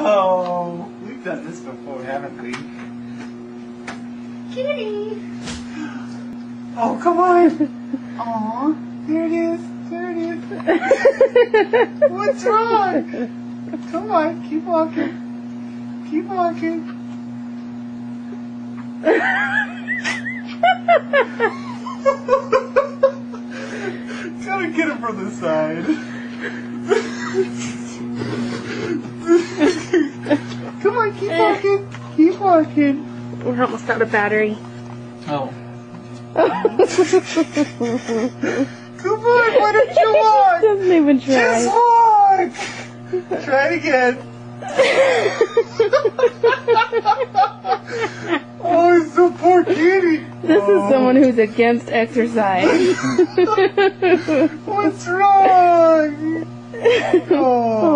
Oh, we've done this before, haven't we? Kitty. Oh, come on. Aw, there it is. There it is. What's wrong? Come on, keep walking. Keep walking. Gotta get him from the side. Come on, keep walking. Keep walking. We're almost out of battery. Oh. Come on, why don't you walk? Doesn't even try. Just walk. Try it again. Oh, it's so poor kitty. This is someone who's against exercise. What's wrong? Oh.